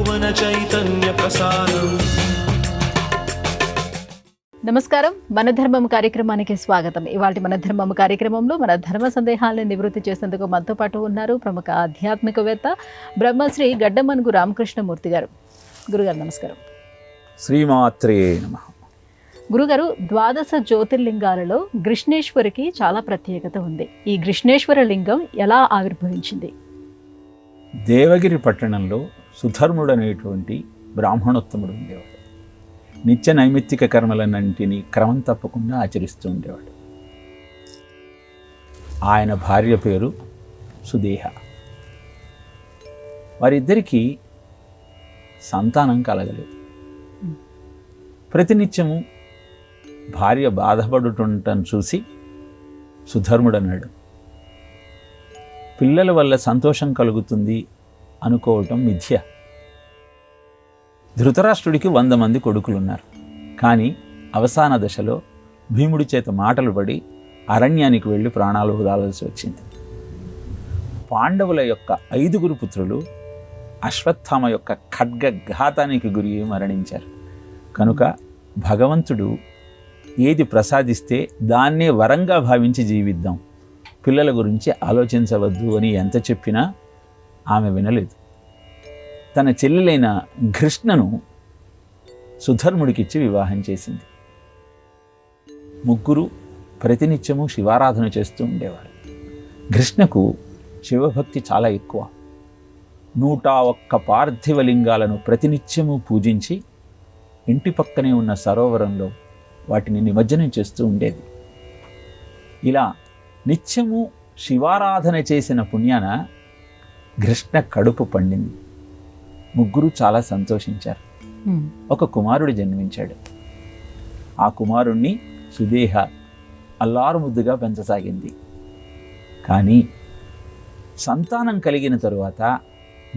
భువన చైతన్య ప్రసారం. నమస్కారం, మన ధర్మం కార్యక్రమానికి స్వాగతం. ఇవాళ మన ధర్మం కార్యక్రమంలో మన ధర్మ సందేహాలను నివృత్తి చేసేందుకు మనతో పాటు ఉన్నారు ప్రముఖ ఆధ్యాత్మికవేత్త బ్రహ్మశ్రీ గడ్డమనుగు రామకృష్ణమూర్తి గారు. గురుగారు నమస్కారం. శ్రీమాత్రే నమః. గురుగారు, ద్వాదశ జ్యోతిర్లింగాలలో గ్రిష్ణేశ్వరికి చాలా ప్రత్యేకత ఉంది. ఈ గ్రిష్ణేశ్వర లింగం ఎలా ఆవిర్భవించింది? దేవగిరి పట్టణంలో సుధర్ముడు అనేటువంటి బ్రాహ్మణోత్తముడు ఉండేవాడు. నిత్య నైమిత్తిక కర్మలన్నింటినీ క్రమం తప్పకుండా ఆచరిస్తూ ఉండేవాడు. ఆయన భార్య పేరు సుదేహ. వారిద్దరికీ సంతానం కలగలేదు. ప్రతినిత్యము భార్య బాధపడుతుండటం చూసి సుధర్ముడు అన్నాడు, పిల్లల వల్ల సంతోషం కలుగుతుంది అనుకోవటం మిథ్య. ధృతరాష్ట్రుడికి 100 మంది కొడుకులున్నారు. కానీ అవసాన దశలో భీముడి చేత మాటలు పడి అరణ్యానికి వెళ్ళి ప్రాణాలు వదలాల్సి వచ్చింది. పాండవుల యొక్క 5 పుత్రులు అశ్వత్థామ యొక్క ఖడ్గఘాతానికి గురి మరణించారు. కనుక భగవంతుడు ఏది ప్రసాదిస్తే దాన్నే వరంగా భావించి జీవిద్దాం, పిల్లల గురించి ఆలోచించవద్దు అని ఎంత చెప్పినా ఆమె వినలేదు. తన చెల్లెలైన కృష్ణను సుధర్ముడికిచ్చి వివాహం చేసింది. ముగ్గురు ప్రతినిత్యము శివారాధన చేస్తూ ఉండేవారు. కృష్ణకు శివభక్తి చాలా ఎక్కువ. 101 పార్థివలింగాలను ప్రతినిత్యము పూజించి ఇంటి పక్కనే ఉన్న సరోవరంలో వాటిని నిమజ్జనం చేస్తూ ఉండేది. ఇలా నిత్యము శివారాధన చేసిన పుణ్యాన కృష్ణ కడుపు పండింది. ముగ్గురు చాలా సంతోషించారు. ఒక కుమారుడు జన్మించాడు. ఆ కుమారుణ్ణి సుదేహ అల్లారు ముద్దుగా పెంచసాగింది. కానీ సంతానం కలిగిన తరువాత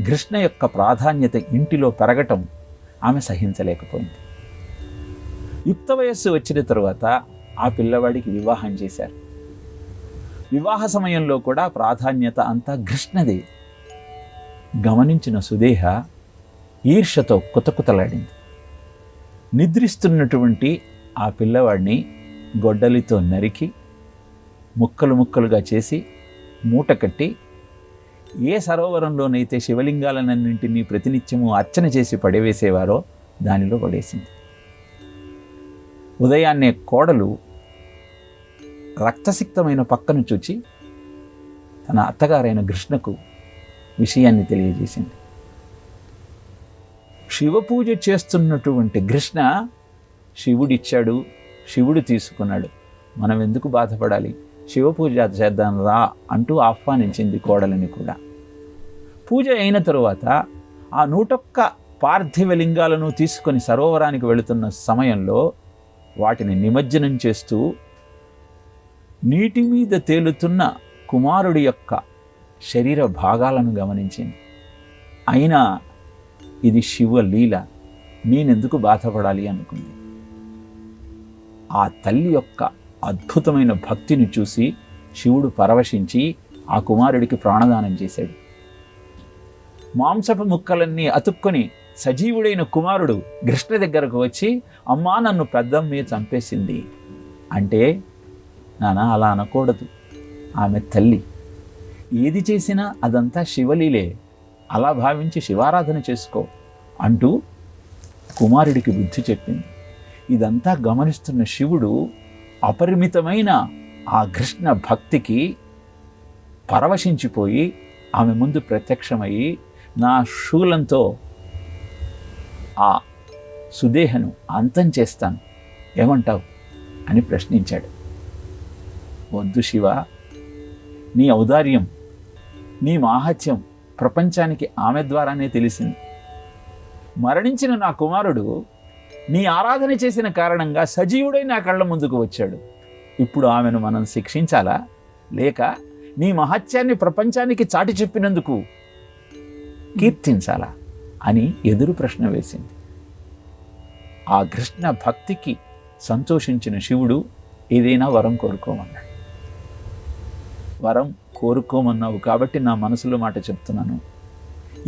కృష్ణ యొక్క ప్రాధాన్యత ఇంటిలో పెరగటం ఆమె సహించలేకపోయింది. యుక్త వయస్సు వచ్చిన తరువాత ఆ పిల్లవాడికి వివాహం చేశారు. వివాహ సమయంలో కూడా ప్రాధాన్యత అంతా కృష్ణదే. గమనించిన సుదేహ ఈర్ష్యతో కుతకుతలాడింది. నిద్రిస్తున్నటువంటి ఆ పిల్లవాడిని గొడ్డలితో నరికి ముక్కలు ముక్కలుగా చేసి మూట కట్టి ఏ సరోవరంలోనైతే శివలింగాలన్నింటినీ ప్రతినిత్యము అర్చన చేసి పడవేసేవారో దానిలో పడేసింది. ఉదయాన్నే కోడలు రక్తసిక్తమైన పక్కను చూచి తన అత్తగారైన కృష్ణకు విషయాన్ని తెలియజేసింది. శివపూజ చేస్తున్నటువంటి కృష్ణ శివుడిచ్చాడు, శివుడు తీసుకున్నాడు, మనం ఎందుకు బాధపడాలి, శివపూజ చేద్దాం రా అంటూ ఆహ్వానించింది కోడలని కూడా. పూజ అయిన తరువాత ఆ 101 పార్థివలింగాలను తీసుకొని సరోవరానికి వెళుతున్న సమయంలో వాటిని నిమజ్జనం చేస్తూ నీటి మీద తేలుతున్న కుమారుడి యొక్క శరీర భాగాలను గమనించింది. అయినా ఇది శివలీల, నేనెందుకు బాధపడాలి అనుకుంది. ఆ తల్లి యొక్క అద్భుతమైన భక్తిని చూసి శివుడు పరవశించి ఆ కుమారుడికి ప్రాణదానం చేశాడు. మాంసపు ముక్కలన్నీ అతుక్కొని సజీవుడైన కుమారుడు కృష్ణ దగ్గరకు వచ్చి, అమ్మా నన్ను పెద్దమ్మే చంపేసింది అంటే, నాన్న అలా అనకూడదు, ఆమె తల్లి, ఏది చేసినా అదంతా శివలీలే, అలా భావించి శివారాధన చేసుకో అంటూ కుమారుడికి బుద్ధి చెప్పింది. ఇదంతా గమనిస్తున్న శివుడు అపరిమితమైన ఆ కృష్ణ భక్తికి పరవశించిపోయి ఆమె ముందు ప్రత్యక్షమయ్యి, నా శూలంతో ఆ సుదేహను అంతం చేస్తాను, ఏమంటావు అని ప్రశ్నించాడు. వద్దు శివ, నీ ఔదార్యం, నీ మాహత్యం ప్రపంచానికి ఆమె ద్వారానే తెలిసింది. మరణించిన నా కుమారుడు నీ ఆరాధన చేసిన కారణంగా సజీవుడై నా కళ్ళ ముందుకు వచ్చాడు. ఇప్పుడు ఆమెను మనం శిక్షించాలా, లేక నీ మహత్యాన్ని ప్రపంచానికి చాటి చెప్పినందుకు కీర్తించాలా అని ఎదురు ప్రశ్న వేసింది. ఆ కృష్ణ భక్తికి సంతోషించిన శివుడు ఏదైనా వరం కోరుకోమన్నాడు. వరం కోరుకోమన్నావు కాబట్టి నా మనసులో మాట చెప్తున్నాను,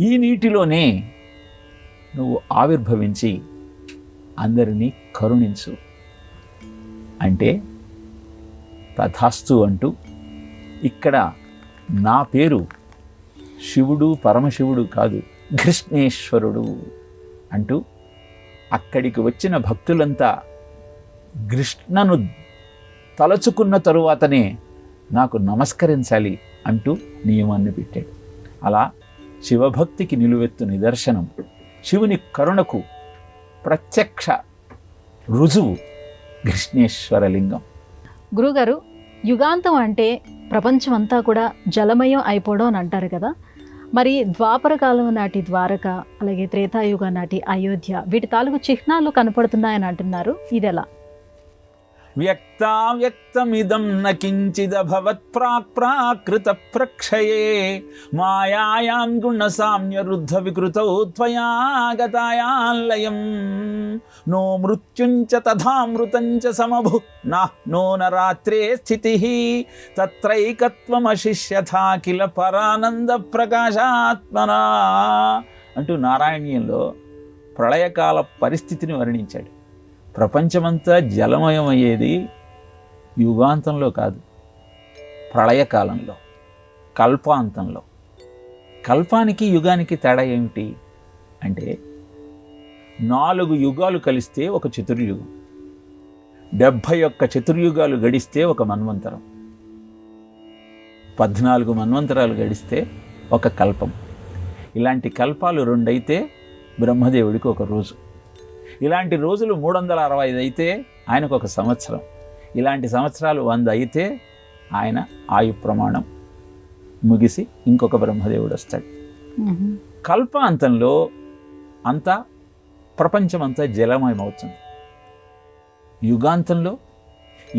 ఈ నీటిలోనే నువ్వు ఆవిర్భవించి అందరినీ కరుణించు అంటే తథాస్తు అంటూ ఇక్కడ నా పేరు శివుడు పరమశివుడు కాదు, కృష్ణేశ్వరుడు అంటూ అక్కడికి వచ్చిన భక్తులంతా కృష్ణను తలచుకున్న తరువాతనే నాకు నమస్కరించాలి అంటూ నియమాన్ని పెట్టాడు. అలా శివభక్తికి నిలువెత్తు నిదర్శనం, శివుని కరుణకు ప్రత్యక్ష రుజువు కృష్ణేశ్వరలింగం. గురుగారు, యుగాంతం అంటే ప్రపంచం అంతా కూడా జలమయం అయిపోవడం అని అంటారు కదా. మరి ద్వాపర కాలం నాటి ద్వారక, అలాగే త్రేతాయుగ నాటి అయోధ్య, వీటి తాలూకు చిహ్నాలు కనపడుతున్నాయని అంటున్నారు. ఇదెలా? వ్యక్తావ్యక్తమిదం న కించిదభవత్ ప్రాకృత ప్రక్షయే మాయాయాం గుణసామ్య రుద్ధ వికృతౌ త్వయా గతాయాలయం నో మృత్యుంచ తథామృతంచ సమభు నో నరాత్రే స్థితిః తత్రైకత్వమశిష్యథా కిల పరానంద ప్రకాశాత్మనా అంటూ నారాయణీయంలో ప్రళయకాల పరిస్థితిని వర్ణించాడు. ప్రపంచమంతా జలమయమయ్యేది యుగాంతంలో కాదు, ప్రళయకాలంలో, కల్పాంతంలో. కల్పానికి యుగానికి తేడా ఏమిటి అంటే 4 యుగాలు కలిస్తే ఒక చతుర్యుగం, 71 చతుర్యుగాలు గడిస్తే ఒక మన్వంతరం, 14 మన్వంతరాలు గడిస్తే ఒక కల్పం. ఇలాంటి కల్పాలు 2 అయితే బ్రహ్మదేవుడికి ఒక రోజు. ఇలాంటి రోజులు 365 అయితే ఆయనకు ఒక సంవత్సరం. ఇలాంటి సంవత్సరాలు 100 అయితే ఆయన ఆయు ప్రమాణం ముగిసి ఇంకొక బ్రహ్మదేవుడు వస్తాడు. కల్పాంతంలో అంతా ప్రపంచమంతా జలమయమవుతుంది. యుగాంతంలో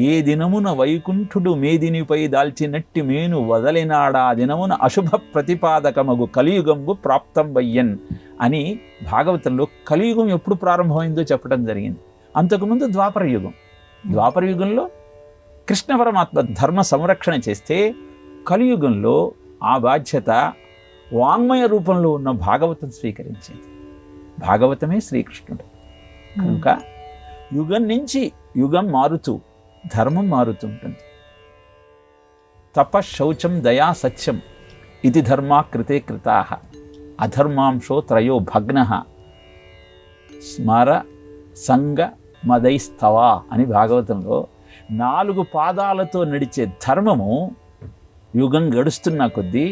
ఏ దినమున వైకుంఠుడు మేదినిపై దాల్చినట్టి మేను వదలినాడా దినమున అశుభ ప్రతిపాదకమగు కలియుగంబు ప్రాప్తం వయ్యన్ అని భాగవతంలో కలియుగం ఎప్పుడు ప్రారంభమైందో చెప్పడం జరిగింది. అంతకుముందు ద్వాపరయుగం. ద్వాపరయుగంలో కృష్ణ పరమాత్మ ధర్మ సంరక్షణ చేస్తే కలియుగంలో ఆ బాధ్యత వాంగ్మయ రూపంలో ఉన్న భాగవతం స్వీకరించింది. భాగవతమే శ్రీకృష్ణుడు కనుక యుగం నుంచి యుగం మారుతూ ధర్మం మారుతూ ఉంటుంది. తప శౌచం దయా సత్యం ఇది ధర్మా కృతే కృతాః అధర్మాంశో త్రయో భగ్నః స్మర సంగ మదైస్తవా అని భాగవతంలో 4 పాదాలతో నడిచే ధర్మము యుగం గడుస్తున్న కొద్దీ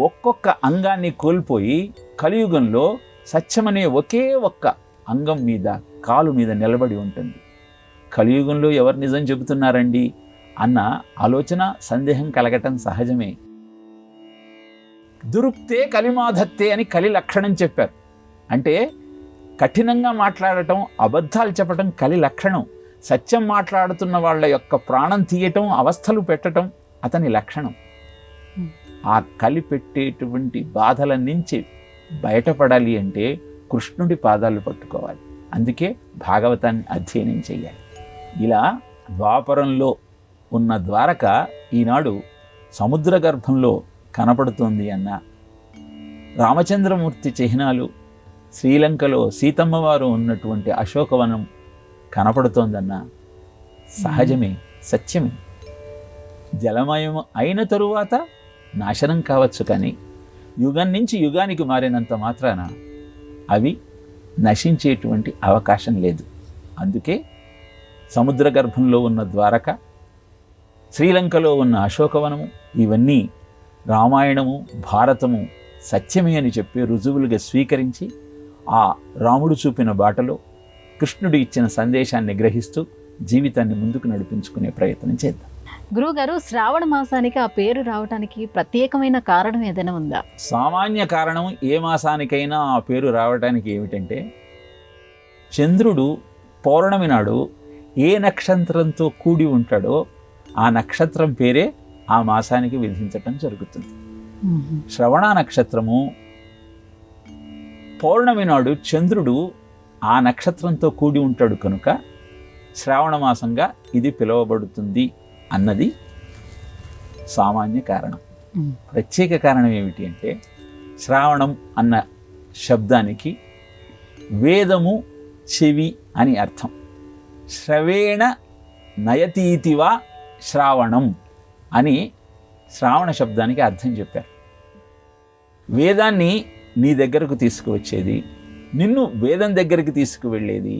ఒక్కొక్క అంగాన్ని కోల్పోయి కలియుగంలో సత్యమనే ఒకే ఒక్క అంగం మీద కాలు మీద నిలబడి ఉంటుంది. కలియుగంలో ఎవరు నిజం చెబుతున్నారండి అన్న ఆలోచన సందేహం కలగటం సహజమే. దురుక్తే కలిమాధత్తే అని కలి లక్షణం చెప్పారు. అంటే కఠినంగా మాట్లాడటం, అబద్ధాలు చెప్పటం కలి లక్షణం. సత్యం మాట్లాడుతున్న వాళ్ళ యొక్క ప్రాణం తీయటం, అవస్థలు పెట్టడం అతని లక్షణం. ఆ కలి పెట్టేటువంటి బాధల నుంచి బయటపడాలి అంటే కృష్ణుడి పాదాలు పట్టుకోవాలి. అందుకే భాగవతాన్ని అధ్యయనం చేయాలి. ఇలా ద్వాపరంలో ఉన్న ద్వారక ఈనాడు సముద్ర గర్భంలో కనపడుతోంది అన్న, రామచంద్రమూర్తి చిహ్నాలు శ్రీలంకలో సీతమ్మ వారు ఉన్నటువంటి అశోకవనం కనపడుతోందన్న సహజమే, సత్యమే. జలమయం అయిన తరువాత నాశనం కావచ్చు, కానీ యుగం నుంచి యుగానికి మారినంత మాత్రాన అవి నశించేటువంటి అవకాశం లేదు. అందుకే సముద్ర గర్భంలో ఉన్న ద్వారక, శ్రీలంకలో ఉన్న అశోకవనము ఇవన్నీ రామాయణము భారతము సత్యమే అని చెప్పి రుజువులుగా స్వీకరించి ఆ రాముడు చూపిన బాటలో కృష్ణుడు ఇచ్చిన సందేశాన్ని గ్రహిస్తూ జీవితాన్ని ముందుకు నడిపించుకునే ప్రయత్నం చేద్దాం. గురువుగారు, శ్రావణ మాసానికి ఆ పేరు రావడానికి ప్రత్యేకమైన కారణం ఏదైనా ఉందా? సామాన్య కారణం ఏ మాసానికైనా ఆ పేరు రావడానికి ఏమిటంటే, చంద్రుడు పౌర్ణమి నాడు ఏ నక్షత్రంతో కూడి ఉంటాడో ఆ నక్షత్రం పేరే ఆ మాసానికి విధించటం జరుగుతుంది. శ్రవణ నక్షత్రము పౌర్ణమి నాడు చంద్రుడు ఆ నక్షత్రంతో కూడి ఉంటాడు కనుక శ్రావణ మాసంగా ఇది పిలువబడుతుంది అన్నది సామాన్య కారణం. ప్రత్యేక కారణం ఏమిటి అంటే, శ్రావణం అన్న శబ్దానికి వేదము చెవి అని అర్థం. శ్రవేణ నయతీతివా శ్రావణం అని శ్రావణ శబ్దానికి అర్థం చెప్పారు. వేదాన్ని నీ దగ్గరకు తీసుకువచ్చేది, నిన్ను వేదం దగ్గరికి తీసుకువెళ్ళేది,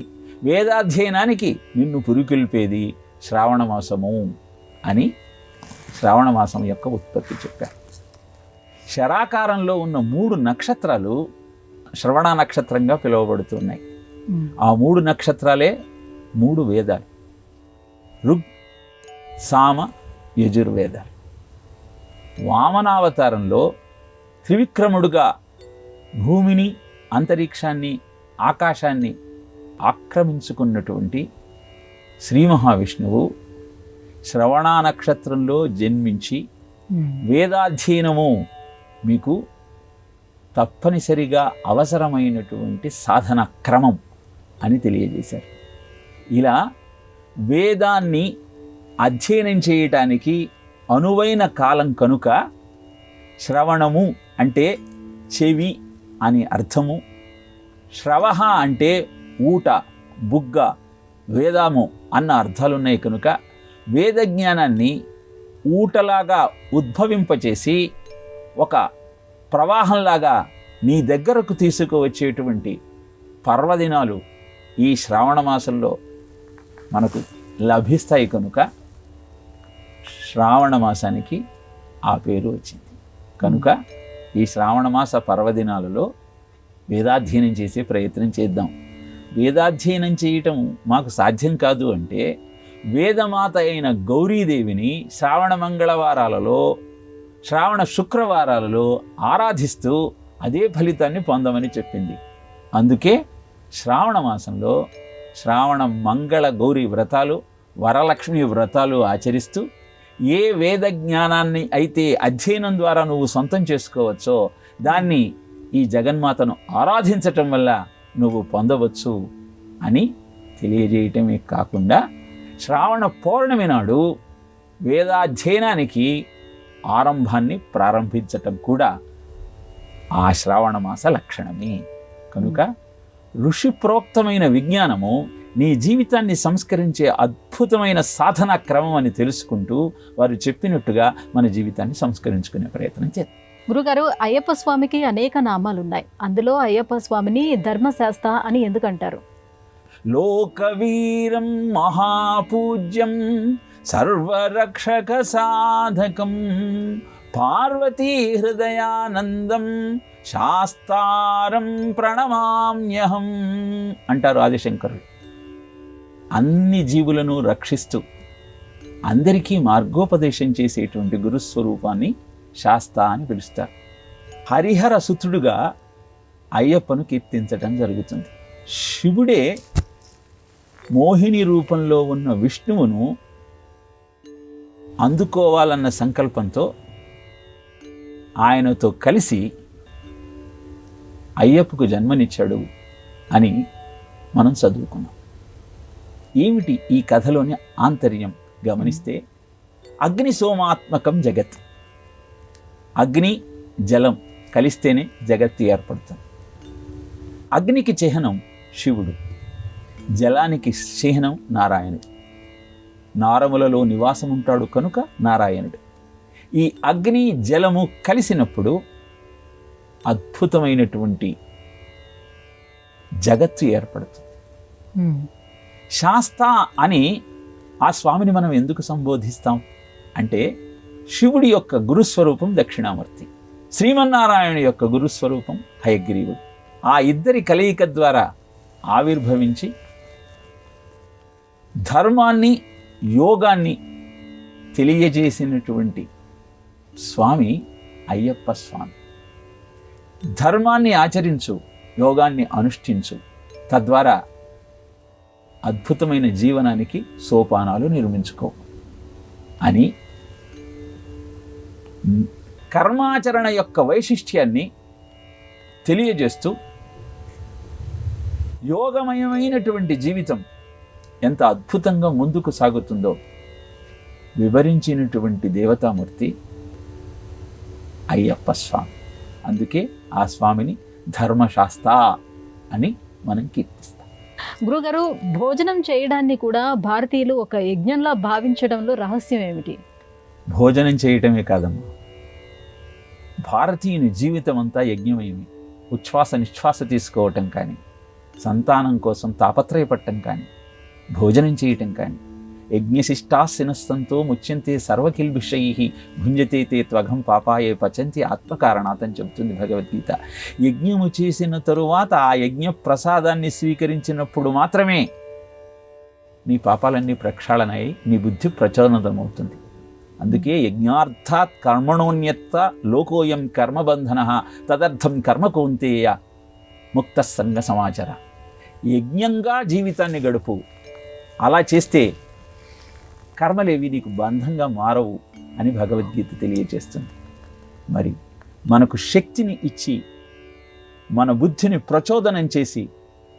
వేదాధ్యయనానికి నిన్ను పురికొల్పేది శ్రావణ మాసము అని శ్రావణ మాసం యొక్క ఉత్పత్తి చెప్పారు. శరాకారంలో ఉన్న 3 నక్షత్రాలు శ్రవణ నక్షత్రంగా పిలువబడుతున్నాయి. ఆ 3 నక్షత్రాలే 3 వేదాలు, ఋగ్ సామ యజుర్వేదాలు. వామనావతారంలో త్రివిక్రముడుగా భూమిని, అంతరిక్షాన్ని, ఆకాశాన్ని ఆక్రమించుకున్నటువంటి శ్రీ మహావిష్ణువు శ్రవణ నక్షత్రంలో జన్మించి వేదాధ్యయనము మీకు తప్పనిసరిగా అవసరమైనటువంటి సాధన క్రమం అని తెలియజేశారు. ఇలా వేదాన్ని అధ్యయనం చేయటానికి అనువైన కాలం కనుక శ్రవణము అంటే చెవి అని అర్థము, శ్రవహ అంటే ఊట, బుగ్గ, వేదము అన్న అర్థాలున్నాయి కనుక వేద జ్ఞానాన్ని ఊటలాగా ఉద్భవింపచేసి ఒక ప్రవాహంలాగా నీ దగ్గరకు తీసుకువచ్చేటువంటి పర్వదినాలు ఈ శ్రావణ మాసంలో మనకు లభిస్తాయి కనుక శ్రావణ మాసానికి ఆ పేరు వచ్చింది. కనుక ఈ శ్రావణ మాస పర్వదినాలలో వేదాధ్యయనం చేసే ప్రయత్నం చేద్దాం. వేదాధ్యయనం చేయటం మాకు సాధ్యం కాదు అంటే వేదమాత అయిన గౌరీదేవిని శ్రావణ మంగళవారాలలో, శ్రావణ శుక్రవారాలలో ఆరాధిస్తూ అదే ఫలితాన్ని పొందమని చెప్పింది. అందుకే శ్రావణ మాసంలో శ్రావణ మంగళ గౌరీ వ్రతాలు, వరలక్ష్మి వ్రతాలు ఆచరిస్తూ ఏ వేద జ్ఞానాన్ని అయితే అధ్యయనం ద్వారా నువ్వు సొంతం చేసుకోవచ్చో దాన్ని ఈ జగన్మాతను ఆరాధించటం వల్ల నువ్వు పొందవచ్చు అని తెలియజేయటమే కాకుండా శ్రావణ పౌర్ణమి నాడు వేదాధ్యయనానికి ఆరంభాన్ని ప్రారంభించటం కూడా ఆ శ్రావణ మాస లక్షణమే. కనుక ఋషి ప్రోక్తమైన విజ్ఞానము నీ జీవితాన్ని సంస్కరించే అద్భుతమైన సాధనా క్రమం అని తెలుసుకుంటూ వారు చెప్పినట్టుగా మన జీవితాన్ని సంస్కరించుకునే ప్రయత్నం చేద్దాం. గురుగారు, అయ్యప్ప స్వామికి అనేక నామాలు ఉన్నాయి. అందులో అయ్యప్ప స్వామిని ధర్మశాస్త్ర అని ఎందుకంటారు? లోకవీరం మహాపూజ్యం సర్వరక్షక సాధకం పార్వతీ హృదయానందం శాస్తారం ప్రణమామ్యహం అంటారు ఆదిశంకరులు. అన్ని జీవులను రక్షిస్తూ అందరికీ మార్గోపదేశం చేసేటువంటి గురుస్వరూపాన్ని శాస్త అని పిలుస్తారు. హరిహర సుతుడుగా అయ్యప్పను కీర్తించటం జరుగుతుంది. శివుడే మోహిని రూపంలో ఉన్న విష్ణువును అందుకోవాలన్న సంకల్పంతో ఆయనతో కలిసి అయ్యప్పకు జన్మనిచ్చాడు అని మనం చదువుకున్నాం. ఏమిటి ఈ కథలోని ఆంతర్యం గమనిస్తే, అగ్ని సోమాత్మకం జగత్, అగ్ని జలం కలిస్తేనే జగత్తు ఏర్పడుతుంది. అగ్నికి చిహ్నం శివుడు, జలానికి చిహ్నం నారాయణుడు. నారములలో నివాసం ఉంటాడు కనుక నారాయణుడు. ఈ అగ్ని జలము కలిసినప్పుడు అద్భుతమైనటువంటి జగత్తు ఏర్పడుతుంది. శాస్త అని ఆ స్వామిని మనం ఎందుకు సంబోధిస్తాం అంటే, శివుడి యొక్క గురుస్వరూపం దక్షిణామూర్తి, శ్రీమన్నారాయణ యొక్క గురుస్వరూపం హయగ్రీవుడు. ఆ ఇద్దరి కలయిక ద్వారా ఆవిర్భవించి ధర్మాన్ని, యోగాన్ని తెలియజేసినటువంటి స్వామి అయ్యప్ప స్వామి. ధర్మాన్ని ఆచరించు, యోగాన్ని అనుష్ఠించు, తద్వారా అద్భుతమైన జీవనానికి సోపానాలు నిర్మించుకో అని కర్మాచరణ యొక్క వైశిష్ట్యాన్ని తెలియజేస్తూ యోగమయమైనటువంటి జీవితం ఎంత అద్భుతంగా ముందుకు సాగుతుందో వివరించినటువంటి దేవతామూర్తి అయ్యప్ప స్వామి. అందుకే ఆ స్వామిని ధర్మశాస్త్ర అని మనం కీర్తిస్తాం. గురుగారు, భోజనం చేయడాన్ని కూడా భారతీయులు ఒక యజ్ఞంలా భావించడంలో రహస్యం ఏమిటి? భోజనం చేయటమే కాదమ్మా, భారతీయుని జీవితం అంతా యజ్ఞమేమి. ఉచ్ఛ్వాస నిశ్వాస తీసుకోవటం కానీ, సంతానం కోసం తాపత్రయపడటం కానీ, భోజనం చేయటం కానీ, యజ్ఞశిష్టాశినస్తంతో ముచ్యంతే సర్వకిల్బిషై భుంజతే తే త్వఘం పాపాయే పచంతి ఆత్మకారణాత్ అని చెబుతుంది భగవద్గీత. యజ్ఞము చేసిన తరువాత ఆ యజ్ఞ ప్రసాదాన్ని స్వీకరించినప్పుడు మాత్రమే నీ పాపాలన్నీ ప్రక్షాళనై నీ బుద్ధి ప్రచోదనమవుతుంది. అందుకే యజ్ఞార్థాత్ కర్మణోన్యత్త లోకోయం కర్మబంధన తదర్థం కర్మ కౌంతేయ ముక్త సంగ సమాచార. యజ్ఞంగా జీవితాన్ని గడుపు. అలా చేస్తే కర్మలేవి నీకు బంధంగా మారవు అని భగవద్గీత తెలియజేస్తుంది. మరి మనకు శక్తిని ఇచ్చి మన బుద్ధిని ప్రచోదనం చేసి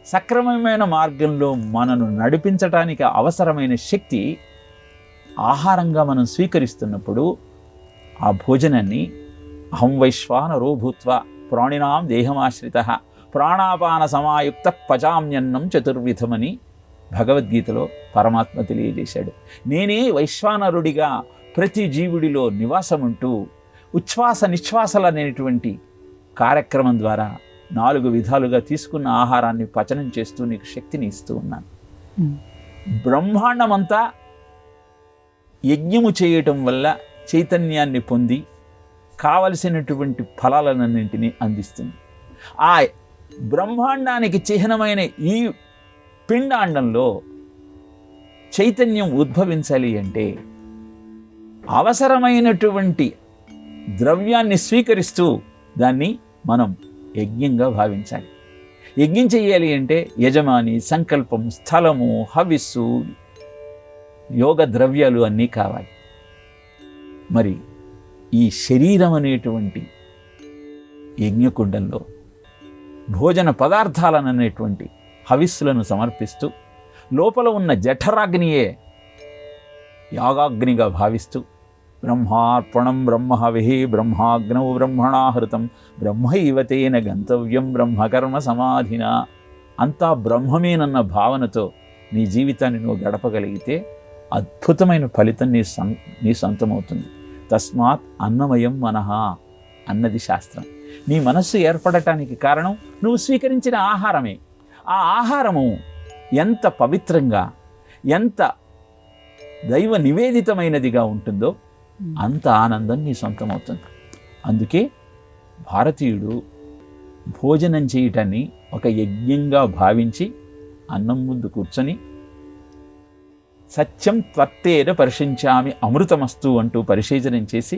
సక్రమమైన మార్గంలో మనను నడిపించటానికి అవసరమైన శక్తి ఆహారంగా మనం స్వీకరిస్తున్నప్పుడు ఆ భోజనాన్ని అహం వైశ్వానరో భూత్వా ప్రాణినాం దేహమాశ్రితః ప్రాణాపాన సమాయుక్త పచామ్యన్నం చతుర్విధమని భగవద్గీతలో పరమాత్మ తెలియజేశాడు. నేనే వైశ్వానరుడిగా ప్రతి జీవుడిలో నివాసముంటూ ఉచ్ఛ్వాస నిశ్వాసలు అనేటువంటి కార్యక్రమం ద్వారా 4 విధాలుగా తీసుకున్న ఆహారాన్ని పచనం చేస్తూ నీకు శక్తిని ఇస్తూ ఉన్నాను. బ్రహ్మాండమంతా యజ్ఞము చేయటం వల్ల చైతన్యాన్ని పొంది కావలసినటువంటి ఫలాలన్నింటినీ అందిస్తుంది. ఆ బ్రహ్మాండానికి చిహ్నమైన ఈ పిండాండంలో చైతన్యం ఉద్భవించాలి అంటే అవసరమైనటువంటి ద్రవ్యాన్ని స్వీకరిస్తూ దాన్ని మనం యజ్ఞంగా భావించాలి. యజ్ఞం చేయాలి అంటే యజమాని, సంకల్పం, స్థలము, హవిస్సు, యోగ ద్రవ్యాలు అన్నీ కావాలి. మరి ఈ శరీరం అనేటువంటి యజ్ఞకుండంలో భోజన పదార్థాలను అనేటువంటి హవిస్సులను సమర్పిస్తూ లోపల ఉన్న జఠరాగ్నియే యాగాగ్నిగా భావిస్తూ బ్రహ్మార్పణం బ్రహ్మహవిః బ్రహ్మాగ్నౌ బ్రహ్మణాహృతం బ్రహ్మైవతేన గంతవ్యం బ్రహ్మకర్మ సమాధిన. అంతా బ్రహ్మమేనన్న భావనతో నీ జీవితాన్ని నువ్వు గడపగలిగితే అద్భుతమైన ఫలితం నీ సొంతమవుతుంది. తస్మాత్ అన్నమయం మనః అన్నది శాస్త్రం. నీ మనస్సు ఏర్పడటానికి కారణం నువ్వు స్వీకరించిన ఆహారమే. ఆ ఆహారము ఎంత పవిత్రంగా, ఎంత దైవ నివేదితమైనదిగా ఉంటుందో అంత ఆనందం నీ సొంతమవుతుంది. అందుకే భారతీయుడు భోజనం చేయటాన్ని ఒక యజ్ఞంగా భావించి అన్నం ముందు కూర్చొని సత్యం త్వత్తేన పరిశించామి అమృతమస్తు అంటూ పరిశీలనం చేసి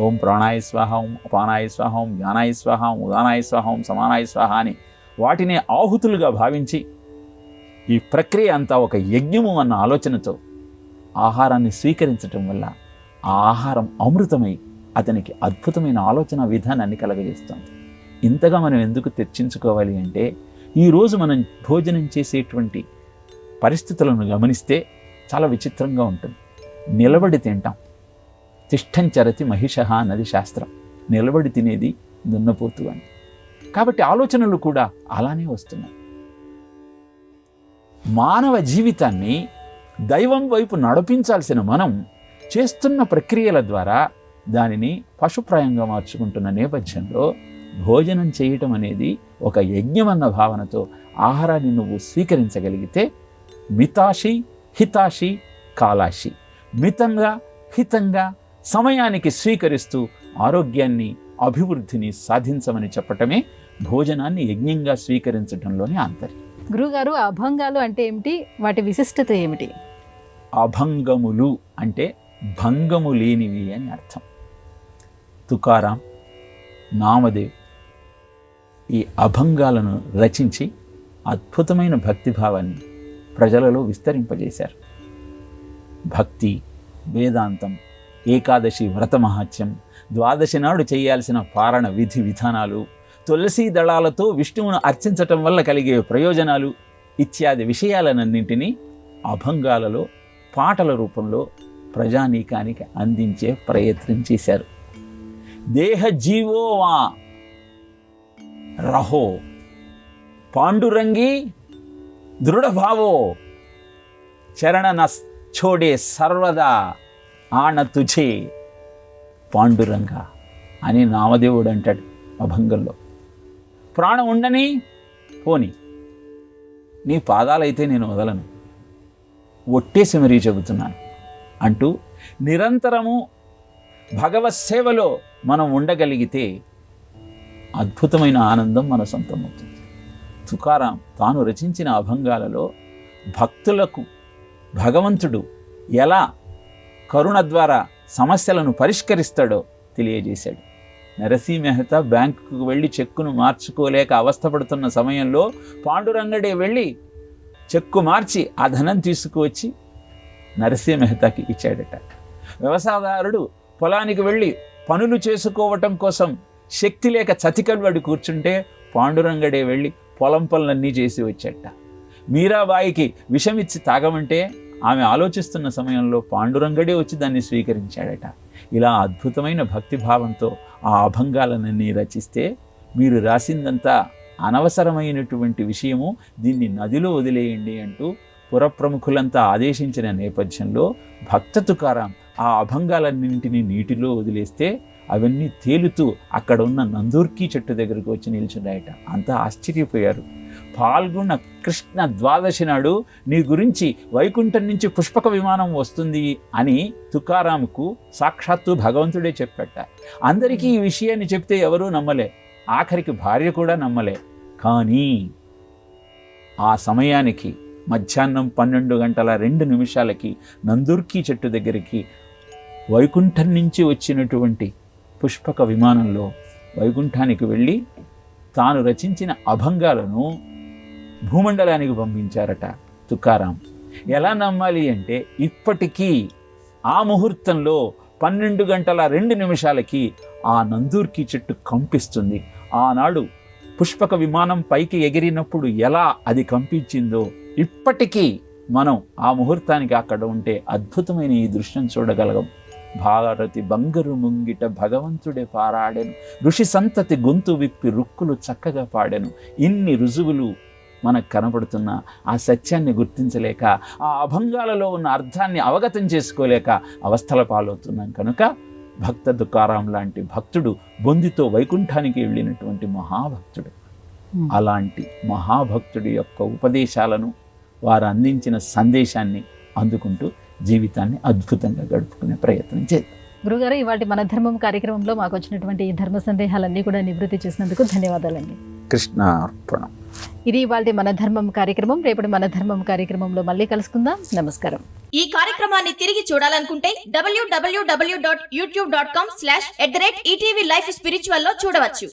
ఓం ప్రాణాయ స్వాహ, ఓం అపానాయ స్వాహ, ఓం జ్ఞానాయ స్వాహ, ఓం ఉదానాయ స్వాహ, ఓం సమానాయ స్వాహ అని వాటిని ఆహుతులుగా భావించి ఈ ప్రక్రియ అంతా ఒక యజ్ఞము అన్న ఆలోచనతో ఆహారాన్ని స్వీకరించటం వల్ల ఆ ఆహారం అమృతమై అతనికి అద్భుతమైన ఆలోచన విధానాన్ని కలగజేస్తుంది. ఇంతగా మనం ఎందుకు చర్చించుకోవాలి అంటే ఈరోజు మనం భోజనం చేసేటువంటి పరిస్థితులను గమనిస్తే చాలా విచిత్రంగా ఉంటుంది. నిలబడి తింటాం. తిష్టంచరతి మహిషః అన్నది శాస్త్రం. నిలబడి తినేది దున్నపోతు అని. కాబట్టి ఆలోచనలు కూడా అలానే వస్తున్నాయి. మానవ జీవితాన్ని దైవం వైపు నడిపించాల్సిన మనం చేస్తున్న ప్రక్రియల ద్వారా దానిని పశుప్రాయంగా మార్చుకుంటున్న నేపథ్యంలో భోజనం చేయటం అనేది ఒక యజ్ఞమన్న భావనతో ఆహారాన్ని నువ్వు స్వీకరించగలిగితే మితాషి హితాషి కాలాషి, మితంగా హితంగా సమయానికి స్వీకరిస్తూ ఆరోగ్యాన్ని అభివృద్ధిని సాధించమని చెప్పటమే భోజనాన్ని యజ్ఞంగా స్వీకరించడంలోని ఆంతర్యం. గురుగారు, అభంగాలు అంటే ఏమిటి? వాటి విశిష్టత ఏమిటి? అభంగములు అంటే భంగము లేనివి అని అర్థం. తుకారాం, నామదేవ్ ఈ అభంగాలను రచించి అద్భుతమైన భక్తిభావాన్ని ప్రజలలో విస్తరింపజేశారు. భక్తి, వేదాంతం, ఏకాదశి వ్రత మహాత్యం, ద్వాదశి నాడు చేయాల్సిన పారణ విధి విధానాలు, తులసీ దళాలతో విష్ణువును అర్చించటం వల్ల కలిగే ప్రయోజనాలు ఇత్యాది విషయాలన్నింటినీ అభంగాలలో పాటల రూపంలో ప్రజానీకానికి అందించే ప్రయత్నం చేశారు. దేహ జీవో వా రహో పాండురంగి దృఢభావో చరణన ఛోడే సర్వదా ఆణ తుఝే పాండురంగ అని నామదేవుడు అంటాడు అభంగంలో. ప్రాణం ఉండని పోని, నీ పాదాలైతే నేను వదలను, ఒట్టేసి మరీ చెబుతున్నాను అంటూ నిరంతరము భగవత్ సేవలో మనం ఉండగలిగితే అద్భుతమైన ఆనందం మన సొంతమవుతుంది. తుకారాం తాను రచించిన అభంగాలలో భక్తులకు భగవంతుడు ఎలా కరుణ ద్వారా సమస్యలను పరిష్కరిస్తాడో తెలియజేశాడు. నరసింహ మెహతా బ్యాంకుకు వెళ్ళి చెక్కును మార్చుకోలేక అవస్థపడుతున్న సమయంలో పాండురంగడే వెళ్ళి చెక్కు మార్చి ఆ ధనం తీసుకువచ్చి నరసింహ మెహతాకి ఇచ్చాడట. వ్యవసాయదారుడు పొలానికి వెళ్ళి పనులు చేసుకోవటం కోసం శక్తి లేక చతికల్వాడు కూర్చుంటే పాండురంగడే వెళ్ళి పొలం పనులన్నీ చేసి వచ్చాట. మీరాబాయికి విషమిచ్చి తాగమంటే ఆమె ఆలోచిస్తున్న సమయంలో పాండురంగడే వచ్చి దాన్ని స్వీకరించాడట. ఇలా అద్భుతమైన భక్తిభావంతో ఆ అభంగాలన్నీ రచిస్తే మీరు రాసిందంతా అనవసరమైనటువంటి విషయము, దీన్ని నదిలో వదిలేయండి అంటూ పురప్రముఖులంతా ఆదేశించిన నేపథ్యంలో భక్త తుకారాం ఆ అభంగాలన్నింటినీ నీటిలో వదిలేస్తే అవన్నీ తేలుతూ అక్కడ ఉన్న నందూర్కి చెట్టు దగ్గరకు వచ్చి నిల్చున్నాయట. అంతా ఆశ్చర్యపోయారు. పాల్గొన్న కృష్ణ ద్వాదశి నాడు నీ గురించి వైకుంఠం నుంచి పుష్పక విమానం వస్తుంది అని తుకారాంకు సాక్షాత్తు భగవంతుడే చెప్పట. అందరికీ ఈ విషయాన్ని చెప్తే ఎవరూ నమ్మలే, ఆఖరికి భార్య కూడా నమ్మలే. కానీ ఆ సమయానికి మధ్యాహ్నం 12:02 నందూర్కి చెట్టు దగ్గరికి వైకుంఠం నుంచి వచ్చినటువంటి పుష్పక విమానంలో వైకుంఠానికి వెళ్ళి తాను రచించిన అభంగాలను భూమండలానికి పంపించారట తుకారాం. ఎలా నమ్మాలి అంటే ఇప్పటికీ ఆ ముహూర్తంలో 12:02 ఆ నందూర్కి చెట్టు కంపిస్తుంది. ఆనాడు పుష్పక విమానం పైకి ఎగిరినప్పుడు ఎలా అది కంపించిందో ఇప్పటికీ మనం ఆ ముహూర్తానికి అక్కడ ఉంటే అద్భుతమైన ఈ దృశ్యం చూడగలగం. భారతి బంగరు ముంగిట భగవంతుడే పారాడెను, ఋషి సంతతి గొంతు విప్పి రుక్కులు చక్కగా పాడెను. ఇన్ని రుజువులు మనకు కనపడుతున్న ఆ సత్యాన్ని గుర్తించలేక, ఆ అభంగాలలో ఉన్న అర్థాన్ని అవగతం చేసుకోలేక అవస్థల పాలవుతున్నాం. కనుక భక్త తుకారాం లాంటి భక్తుడు బొందితో వైకుంఠానికి వెళ్ళినటువంటి మహాభక్తుడు. అలాంటి మహాభక్తుడి యొక్క ఉపదేశాలను, వారు అందించిన సందేశాన్ని అందుకుంటూ జీవితాన్ని అద్భుతంగా గడుపుకునే ప్రయత్నం చేద్దాం. గురుగారు, ఇవాటి మన ధర్మం కార్యక్రమంలో మాకు వచ్చినటువంటి ఈ ధర్మ సందేహాలన్నీ కూడా నివృత్తి చేసినందుకు ధన్యవాదాలండి. కృష్ణ అర్పణం. ఇది ఇవాళ మన ధర్మం కార్యక్రమం. రేపటి మన ధర్మం కార్యక్రమంలో మళ్ళీ కలుసుకుందాం. నమస్కారం. ఈ కార్యక్రమాన్ని తిరిగి చూడాలనుకుంటే www.youtube.com/ETV Life Spiritual లో చూడవచ్చు.